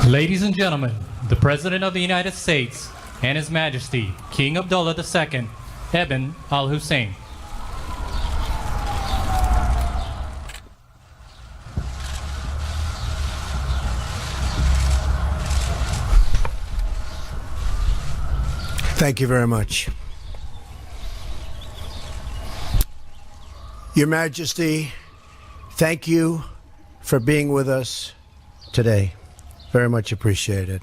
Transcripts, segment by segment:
Ladies and gentlemen, the President of the United States and His Majesty, King Abdullah II, Ibn al-Hussein. Thank you very much. Your Majesty, thank you for being with us today. Very much appreciated.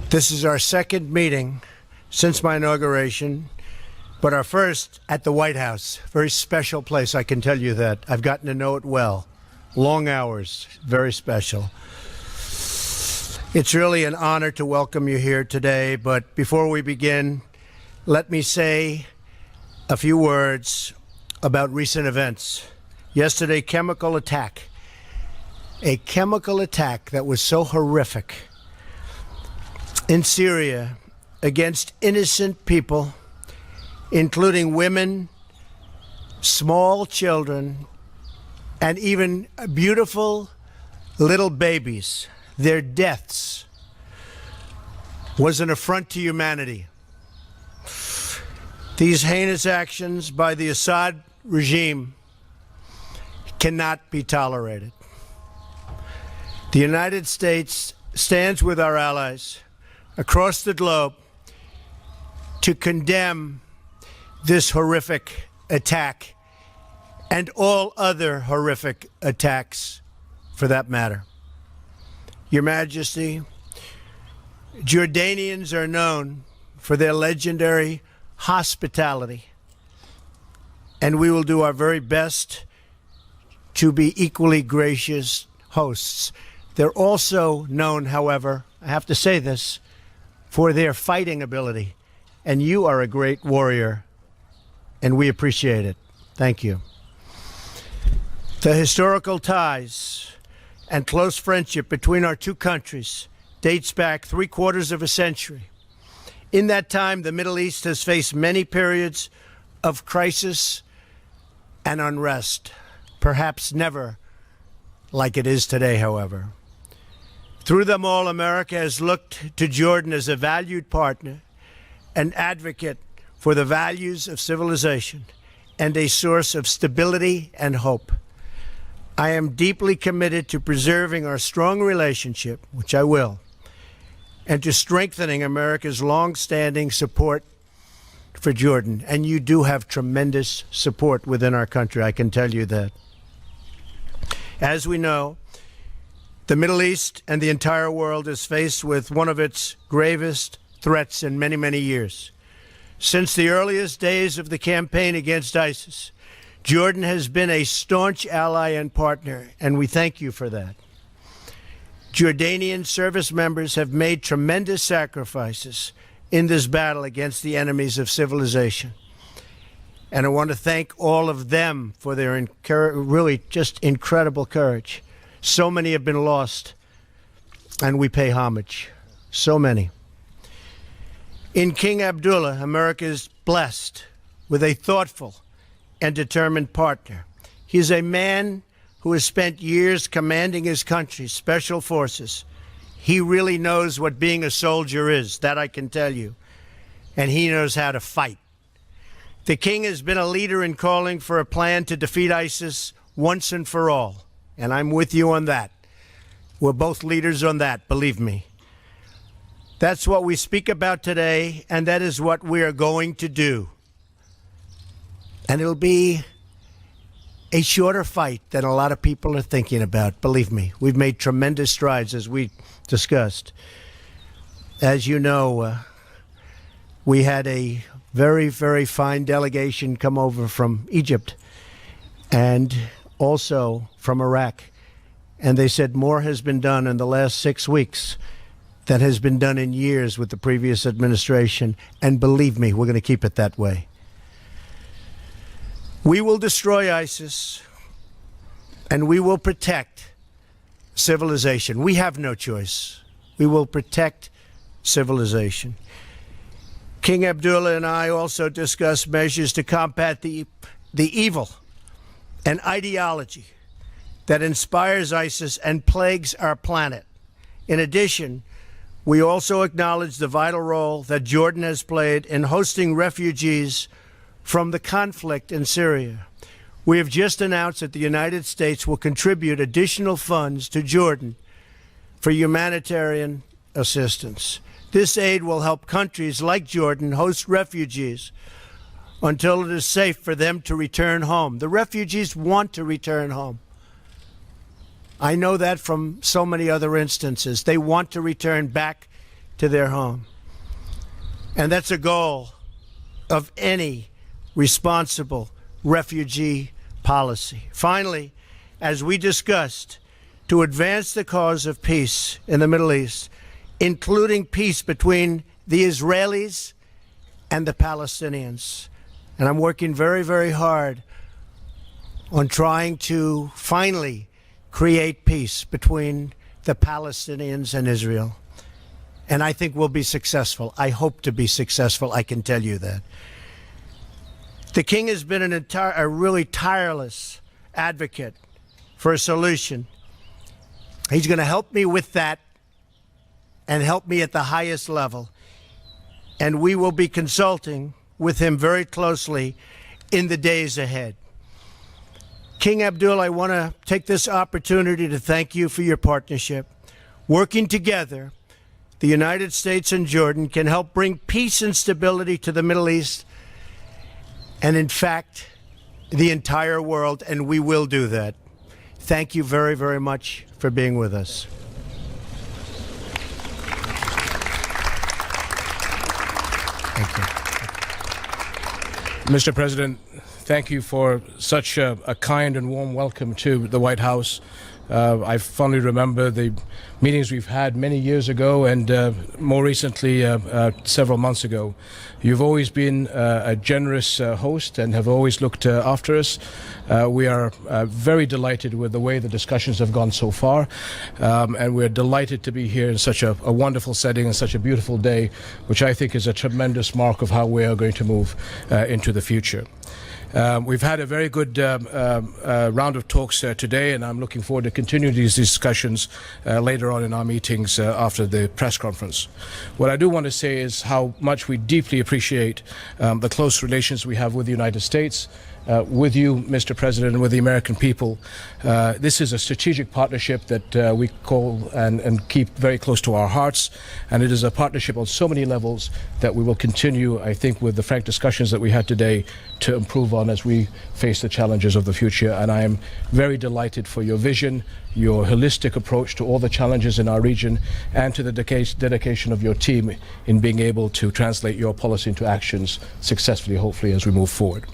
This is our second meeting since my inauguration, but our first at the White House. Very special place, I can tell you that. I've gotten to know it well. Long hours, very special. It's really an honor to welcome you here today, but before we begin, let me say a few words about recent events. Yesterday, a chemical attack that was so horrific in Syria against innocent people, including women, small children, and even beautiful little babies. Their deaths was an affront to humanity. These heinous actions by the Assad regime cannot be tolerated. The United States stands with our allies across the globe to condemn this horrific attack and all other horrific attacks for that matter. Your Majesty, Jordanians are known for their legendary hospitality, and we will do our very best to be equally gracious hosts. They're also known, however, I have to say this, for their fighting ability, and you are a great warrior, and we appreciate it. Thank you. The historical ties and close friendship between our two countries dates back 3/4 of a century. In that time, the Middle East has faced many periods of crisis and unrest, perhaps never like it is today, however. Through them all, America has looked to Jordan as a valued partner, an advocate for the values of civilization, and a source of stability and hope. I am deeply committed to preserving our strong relationship, which I will, and to strengthening America's long-standing support for Jordan. And you do have tremendous support within our country, I can tell you that. As we know, the Middle East and the entire world is faced with one of its gravest threats in many, many years. Since the earliest days of the campaign against ISIS, Jordan has been a staunch ally and partner, and we thank you for that. Jordanian service members have made tremendous sacrifices in this battle against the enemies of civilization. And I want to thank all of them for their really just incredible courage. So many have been lost, and we pay homage. So many. In King Abdullah, America is blessed with a thoughtful and determined partner. He is a man who has spent years commanding his country's special forces. He really knows what being a soldier is, that I can tell you. And he knows how to fight. The king has been a leader in calling for a plan to defeat ISIS once and for all. And I'm with you on that. We're both leaders on that, believe me. That's what we speak about today, and that is what we are going to do. And it'll be a shorter fight than a lot of people are thinking about. Believe me, we've made tremendous strides, as we discussed. As you know, we had a very, very fine delegation come over from Egypt and also from Iraq. And they said more has been done in the last 6 weeks than has been done in years with the previous administration. And believe me, we're going to keep it that way. We will destroy ISIS, and we will protect civilization. We have no choice. We will protect civilization. King Abdullah and I also discussed measures to combat the evil and ideology that inspires ISIS and plagues our planet. In addition, we also acknowledge the vital role that Jordan has played in hosting refugees from the conflict in Syria. We have just announced that the United States will contribute additional funds to Jordan for humanitarian assistance. This aid will help countries like Jordan host refugees until it is safe for them to return home. The refugees want to return home. I know that from so many other instances. They want to return back to their home. And that's a goal of any responsible refugee policy. Finally, as we discussed, to advance the cause of peace in the Middle East, including peace between the Israelis and the Palestinians. And I'm working very, very hard on trying to finally create peace between the Palestinians and Israel. And I think we'll be successful. I hope to be successful, I can tell you that. The King has been a really tireless advocate for a solution. He's going to help me with that and help me at the highest level. And we will be consulting with him very closely in the days ahead. King Abdullah, I want to take this opportunity to thank you for your partnership. Working together, the United States and Jordan can help bring peace and stability to the Middle East and, in fact, the entire world, and we will do that. Thank you very, very much for being with us. Thank you. Mr. President, thank you for such a kind and warm welcome to the White House. I fondly remember the meetings we've had many years ago and more recently several months ago. You've always been a generous host and have always looked after us. We are very delighted with the way the discussions have gone so far, and we're delighted to be here in such a wonderful setting and such a beautiful day, which I think is a tremendous mark of how we are going to move into the future. We've had a very good round of talks today, and I'm looking forward to continuing these discussions later on in our meetings after the press conference. What I do want to say is how much we deeply appreciate the close relations we have with the United States, with you, Mr. President, and with the American people. This is a strategic partnership that we call and keep very close to our hearts, and it is a partnership on so many levels that we will continue, I think, with the frank discussions that we had today to improve on as we face the challenges of the future. And I am very delighted for your vision, your holistic approach to all the challenges in our region, and to the dedication of your team in being able to translate your policy into actions successfully, hopefully, as we move forward.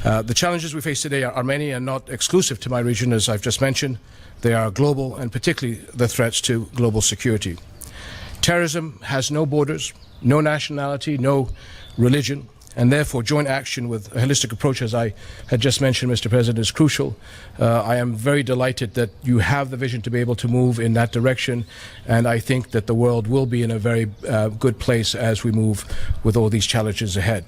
The challenges we face today are many and not exclusive to my region, as I've just mentioned. They are global, and particularly the threats to global security. Terrorism has no borders, no nationality, no religion, and therefore joint action with a holistic approach, as I had just mentioned, Mr. President, is crucial. I am very delighted that you have the vision to be able to move in that direction, and I think that the world will be in a very good place as we move with all these challenges ahead.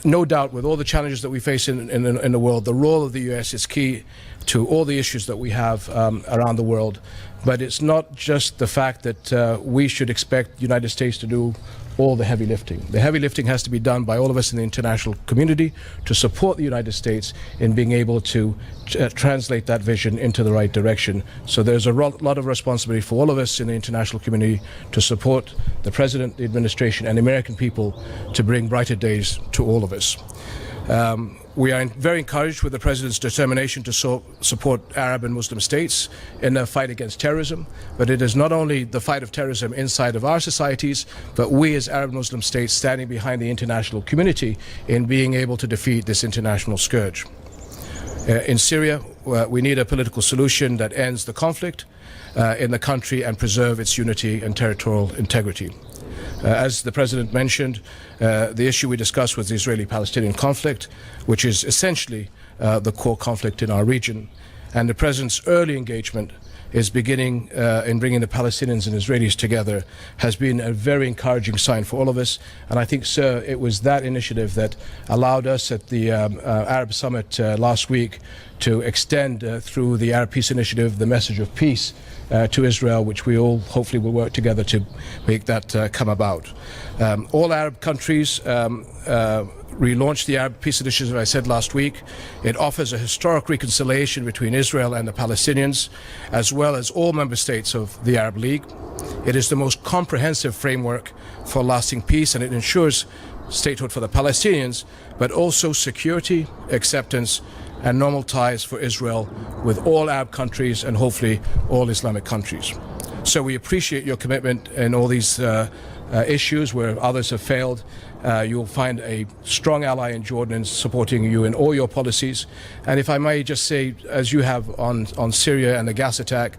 No doubt, with all the challenges that we face in the world, the role of the U.S. is key to all the issues that we have around the world. But it's not just the fact that we should expect the United States to do all the heavy lifting. The heavy lifting has to be done by all of us in the international community to support the United States in being able to translate that vision into the right direction. So there's a lot of responsibility for all of us in the international community to support the President, the administration, and the American people to bring brighter days to all of us. We are very encouraged with the President's determination to support Arab and Muslim states in their fight against terrorism. But it is not only the fight of terrorism inside of our societies, but we as Arab Muslim states standing behind the international community in being able to defeat this international scourge. In Syria, we need a political solution that ends the conflict in the country and preserve its unity and territorial integrity. As the President mentioned, the issue we discussed was the Israeli-Palestinian conflict, which is essentially the core conflict in our region. And the President's early engagement is beginning in bringing the Palestinians and Israelis together has been a very encouraging sign for all of us. And I think, sir, it was that initiative that allowed us at the Arab Summit last week to extend through the Arab Peace Initiative the message of peace to Israel, which we all hopefully will work together to make that come about. All Arab countries relaunched the Arab Peace Initiative, I said last week. It offers a historic reconciliation between Israel and the Palestinians, as well as all member states of the Arab League. It is the most comprehensive framework for lasting peace, and it ensures statehood for the Palestinians, but also security, acceptance, and normal ties for Israel with all Arab countries and hopefully all Islamic countries. So we appreciate your commitment in all these issues where others have failed. You'll find a strong ally in Jordan in supporting you in all your policies. And if I may just say, as you have on Syria and the gas attack,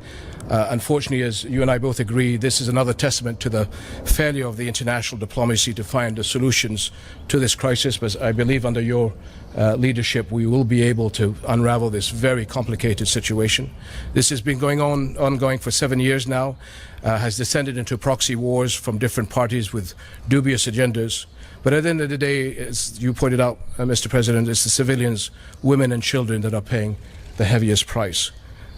unfortunately, as you and I both agree, this is another testament to the failure of the international diplomacy to find the solutions to this crisis. But I believe under your leadership, we will be able to unravel this very complicated situation. This has been ongoing for 7 years now, has descended into proxy wars from different parties with dubious agendas. But at the end of the day, as you pointed out, Mr. President, it's the civilians, women and children that are paying the heaviest price.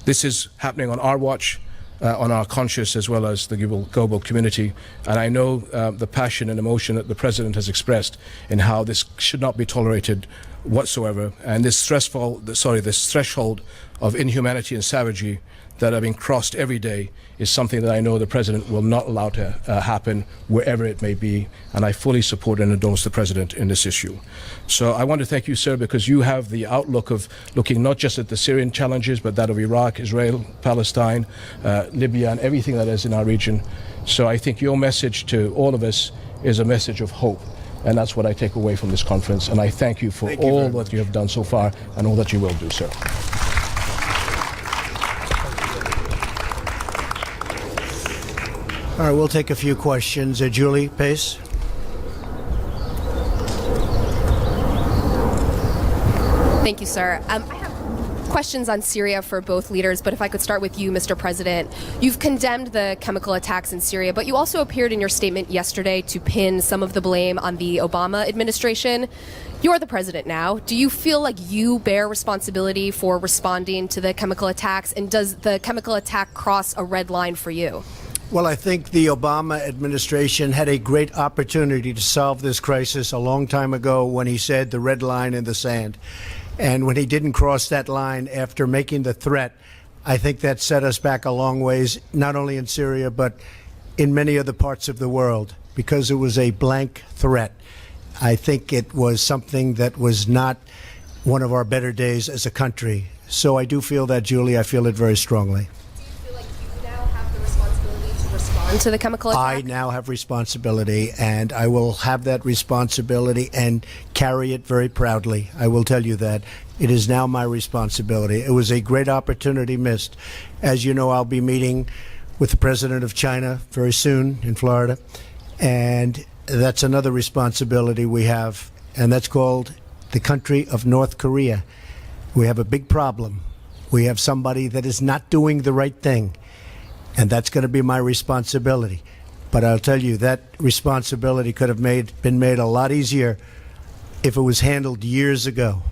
This is happening on our watch, on our conscience, as well as the global community. And I know the passion and emotion that the President has expressed in how this should not be tolerated whatsoever. And this threshold of inhumanity and savagery that are being crossed every day is something that I know the President will not allow to happen wherever it may be, and I fully support and endorse the President in this issue. So I want to thank you, sir, because you have the outlook of looking not just at the Syrian challenges, but that of Iraq, Israel, Palestine, Libya, and everything that is in our region. So I think your message to all of us is a message of hope, and that's what I take away from this conference. And I thank you for all that you have done so far and all that you will do, sir. All right, we'll take a few questions. Julie Pace. Thank you, sir. I have questions on Syria for both leaders, but if I could start with you, Mr. President. You've condemned the chemical attacks in Syria, but you also appeared in your statement yesterday to pin some of the blame on the Obama administration. You're the president now. Do you feel like you bear responsibility for responding to the chemical attacks, and does the chemical attack cross a red line for you? Well, I think the Obama administration had a great opportunity to solve this crisis a long time ago when he said the red line in the sand. And when he didn't cross that line after making the threat, I think that set us back a long ways, not only in Syria, but in many other parts of the world, because it was a blank threat. I think it was something that was not one of our better days as a country. So I do feel that, Julie. I feel it very strongly. To the chemical attack? I now have responsibility, and I will have that responsibility and carry it very proudly. I will tell you that. It is now my responsibility. It was a great opportunity missed. As you know, I'll be meeting with the president of China very soon in Florida, and that's another responsibility we have, and that's called the country of North Korea. We have a big problem. We have somebody that is not doing the right thing. And that's going to be my responsibility. But I'll tell you, that responsibility could have been made a lot easier if it was handled years ago.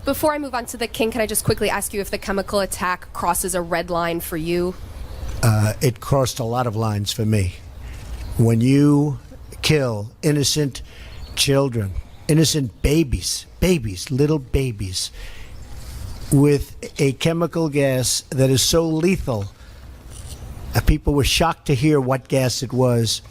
Before I move on to the king, can I just quickly ask you if the chemical attack crosses a red line for you? It crossed a lot of lines for me. When you kill innocent children, innocent babies, little babies, with a chemical gas that is so lethal, people were shocked to hear what gas it was.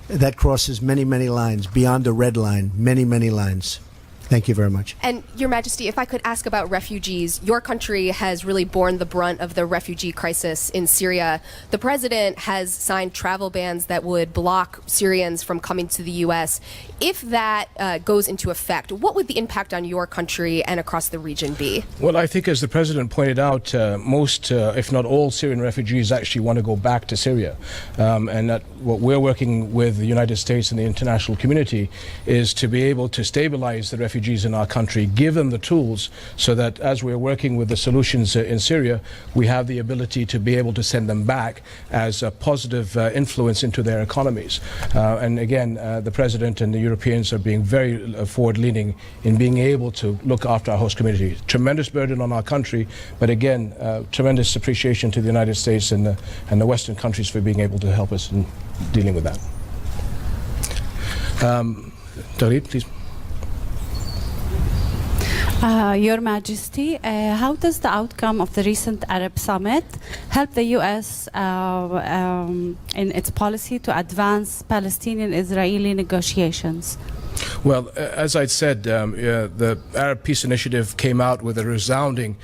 That crosses many, many lines, beyond the red line, many, many lines. Thank you very much. And Your Majesty, if I could ask about refugees, your country has really borne the brunt of the refugee crisis in Syria. The president has signed travel bans that would block Syrians from coming to the U.S. If that goes into effect, what would the impact on your country and across the region be? Well, I think, as the president pointed out, most, if not all, Syrian refugees actually want to go back to Syria. And that what we're working with the United States and the international community is to be able to stabilize the refugee refugees in our country, give them the tools so that as we're working with the solutions in Syria, we have the ability to be able to send them back as a positive influence into their economies. And again, the President and the Europeans are being very forward-leaning in being able to look after our host community. Tremendous burden on our country, but again, tremendous appreciation to the United States and the Western countries for being able to help us in dealing with that. Talib, please. Your Majesty, how does the outcome of the recent Arab summit help the U.S. In its policy to advance Palestinian-Israeli negotiations? Well, as I said, the Arab Peace Initiative came out with a resounding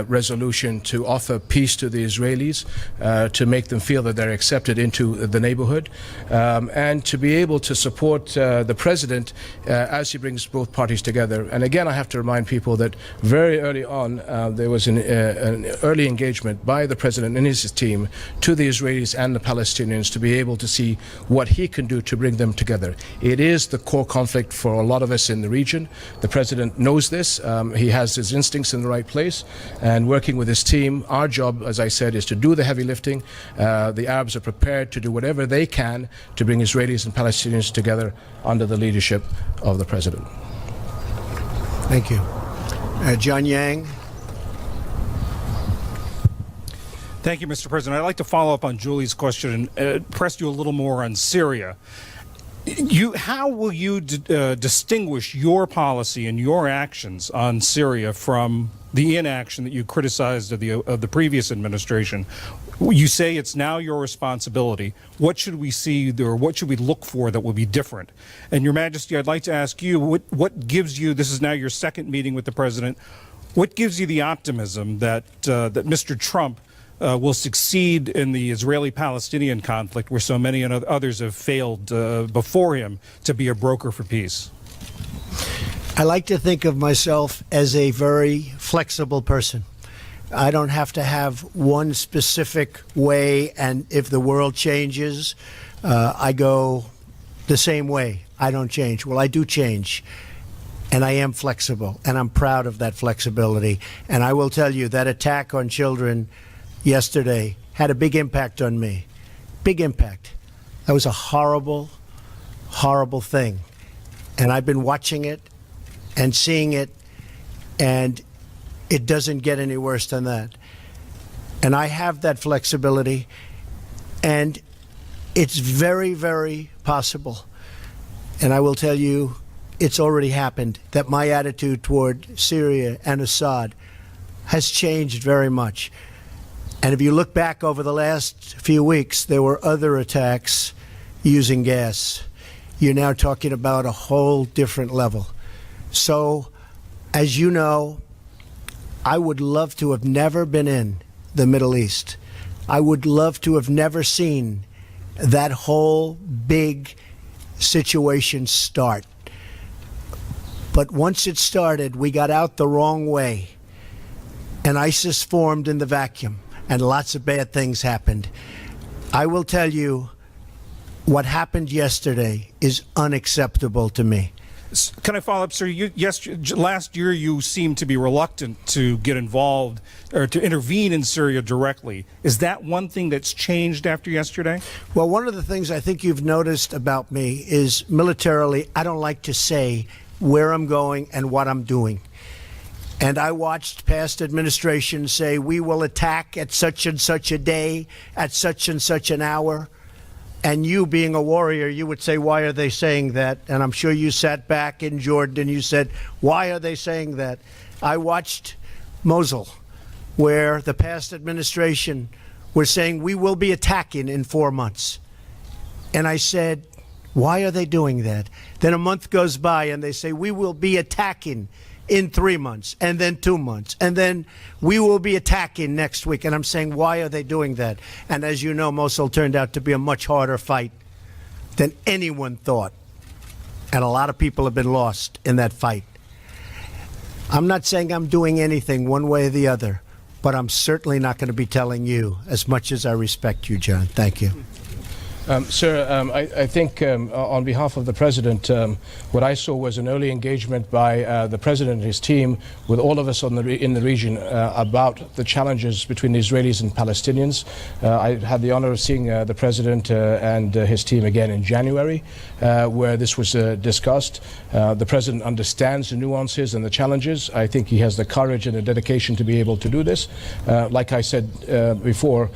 resolution to offer peace to the Israelis, to make them feel that they're accepted into the neighborhood, and to be able to support the President as he brings both parties together. And again, I have to remind people that very early on, there was an early engagement by the President and his team to the Israelis and the Palestinians to be able to see what he can do to bring them together. It is the core conflict for a lot of us in the region. The President knows this. He has his instincts in the right place, and working with his team, our job, as I said, is to do the heavy lifting. The Arabs are prepared to do whatever they can to bring Israelis and Palestinians together under the leadership of the President. Thank you. John Yang. Thank you, Mr. President. I'd like to follow up on Julie's question and press you a little more on Syria. How will you distinguish your policy and your actions on Syria from the inaction that you criticized of the previous administration? You say it's now your responsibility. What should we see, or what should we look for that will be different? And Your Majesty, I'd like to ask you, what gives you, this is now your second meeting with the President, what gives you the optimism that Mr. Trump will succeed in the Israeli-Palestinian conflict, where so many others have failed before him, to be a broker for peace? I like to think of myself as a very flexible person. I don't have to have one specific way, and if the world changes, I go the same way. I don't change. Well, I do change, and I am flexible, and I'm proud of that flexibility. And I will tell you that attack on children yesterday had a big impact on me. Big impact. That was a horrible, horrible thing. And I've been watching it and seeing it, and it doesn't get any worse than that. And I have that flexibility, and it's very, very possible. And I will tell you, it's already happened, that my attitude toward Syria and Assad has changed very much. And if you look back over the last few weeks, there were other attacks using gas. You're now talking about a whole different level. So, as you know, I would love to have never been in the Middle East. I would love to have never seen that whole big situation start. But once it started, we got out the wrong way, and ISIS formed in the vacuum, and lots of bad things happened. I will tell you, what happened yesterday is unacceptable to me. Can I follow up, sir? Last year you seemed to be reluctant to get involved or to intervene in Syria directly. Is that one thing that's changed after yesterday? Well, one of the things I think you've noticed about me is militarily, I don't like to say where I'm going and what I'm doing. And I watched past administrations say, we will attack at such and such a day, at such and such an hour. And you, being a warrior, you would say, why are they saying that? And I'm sure you sat back in Jordan and you said, why are they saying that? I watched Mosul, where the past administration was saying, we will be attacking in 4 months. And I said, why are they doing that? Then a month goes by and they say, we will be attacking in 3 months, and then 2 months, and then we will be attacking next week. And I'm saying, why are they doing that? And as you know, Mosul turned out to be a much harder fight than anyone thought. And a lot of people have been lost in that fight. I'm not saying I'm doing anything one way or the other, but I'm certainly not going to be telling you, as much as I respect you, John. Thank you. I think on behalf of the President, what I saw was an early engagement by the President and his team with all of us in the region about the challenges between the Israelis and Palestinians. I had the honor of seeing the President and his team again in January, where this was discussed. The President understands the nuances and the challenges. I think he has the courage and the dedication to be able to do this. Like I said before,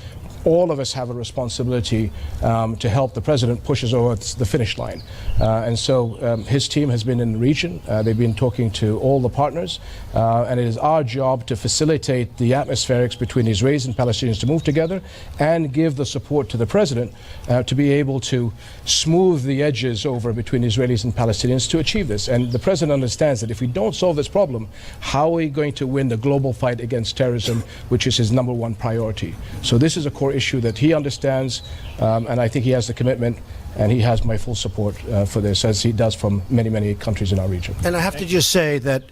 all of us have a responsibility to help the President push us over the finish line. And so his team has been in the region. They've been talking to all the partners. And it is our job to facilitate the atmospherics between Israelis and Palestinians to move together and give the support to the President to be able to smooth the edges over between Israelis and Palestinians to achieve this. And the President understands that if we don't solve this problem, how are we going to win the global fight against terrorism, which is his #1 priority? So this is a core issue that he understands, and I think he has the commitment, and he has my full support for this, as he does from many, many countries in our region. And I have to just say that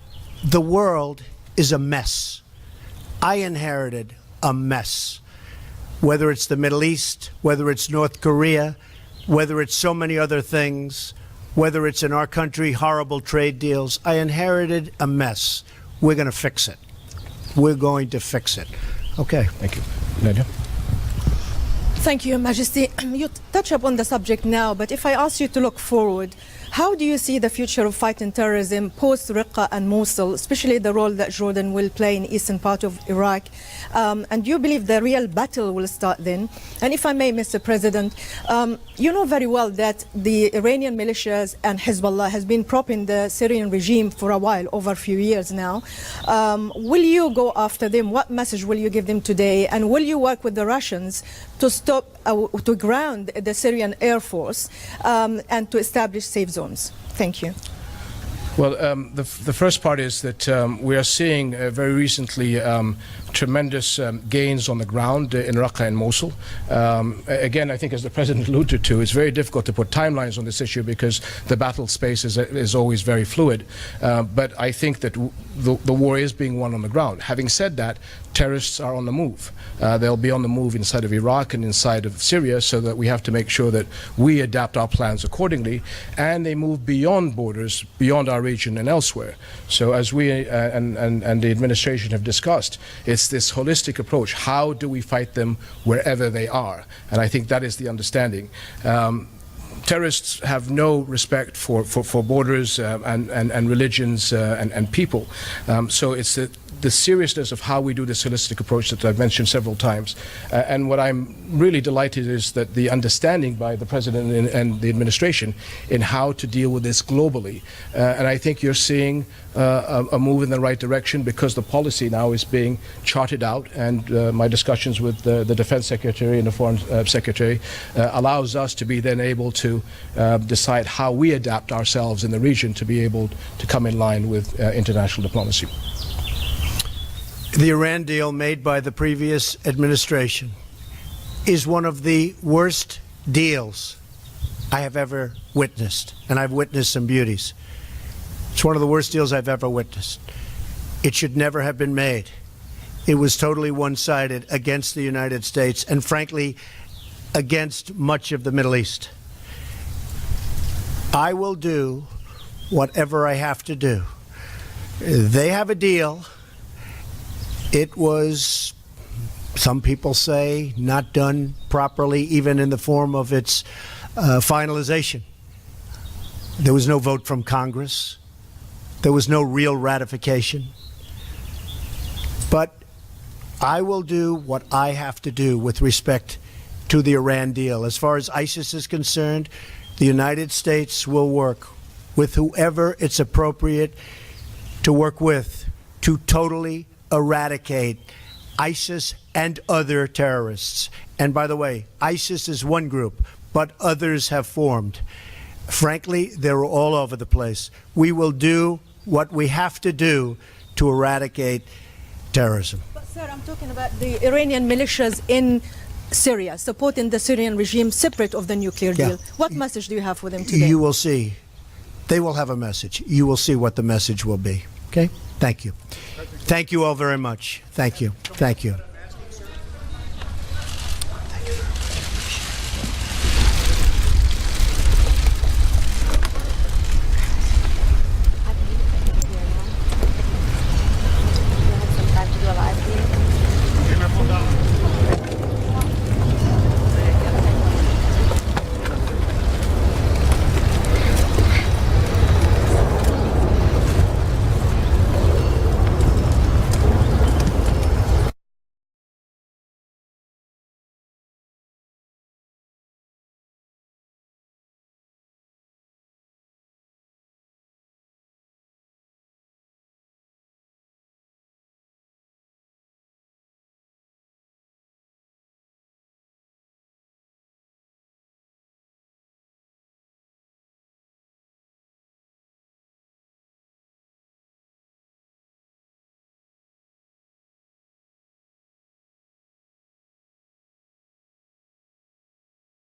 the world is a mess. I inherited a mess. Whether it's the Middle East, whether it's North Korea, whether it's so many other things, whether it's in our country, horrible trade deals, I inherited a mess. We're going to fix it. We're going to fix it. Okay. Thank you. Nadia? Thank you, Your Majesty. You touch upon the subject now, but if I ask you to look forward, how do you see the future of fighting terrorism post-Raqqa and Mosul, especially the role that Jordan will play in the eastern part of Iraq? And do you believe the real battle will start then? And if I may, Mr. President, you know very well that the Iranian militias and Hezbollah has been propping the Syrian regime for a while, over a few years now. Will you go after them? What message will you give them today? And will you work with the Russians to stop, to ground the Syrian Air Force and to establish safe zones? Thank you. Well, the first part is that we are seeing very recently tremendous gains on the ground in Raqqa and Mosul. Again, I think as the President alluded to, it's very difficult to put timelines on this issue because the battle space is always very fluid. But I think that the war is being won on the ground. Having said that, terrorists are on the move. They'll be on the move inside of Iraq and inside of Syria, so that we have to make sure that we adapt our plans accordingly, and they move beyond borders, beyond our region and elsewhere. So as we and the administration have discussed, it's this holistic approach. How do we fight them wherever they are? And I think that is the understanding. Terrorists have no respect for borders and religions and people. So it's the seriousness of how we do this holistic approach that I've mentioned several times. And what I'm really delighted is that the understanding by the President and the administration in how to deal with this globally. And I think you're seeing a move in the right direction because the policy now is being charted out, and my discussions with the Defense Secretary and the Foreign Secretary allows us to be then able to decide how we adapt ourselves in the region to be able to come in line with international diplomacy. The Iran deal made by the previous administration is one of the worst deals I have ever witnessed, and I've witnessed some beauties. It's one of the worst deals I've ever witnessed. It should never have been made. It was totally one-sided against the United States and, frankly, against much of the Middle East. I will do whatever I have to do. They have a deal. It was, some people say, not done properly, even in the form of its finalization. There was no vote from Congress. There was no real ratification. But I will do what I have to do with respect to the Iran deal. As far as ISIS is concerned, the United States will work with whoever it's appropriate to work with to totally eradicate ISIS and other terrorists. And by the way, ISIS is one group, but others have formed. Frankly, they're all over the place. We will do what we have to do to eradicate terrorism. But sir, I'm talking about the Iranian militias in Syria, supporting the Syrian regime separate of the nuclear deal. What message do you have for them today? You will see. They will have a message. You will see what the message will be. Okay? Thank you. Thank you all very much. Thank you. Thank you.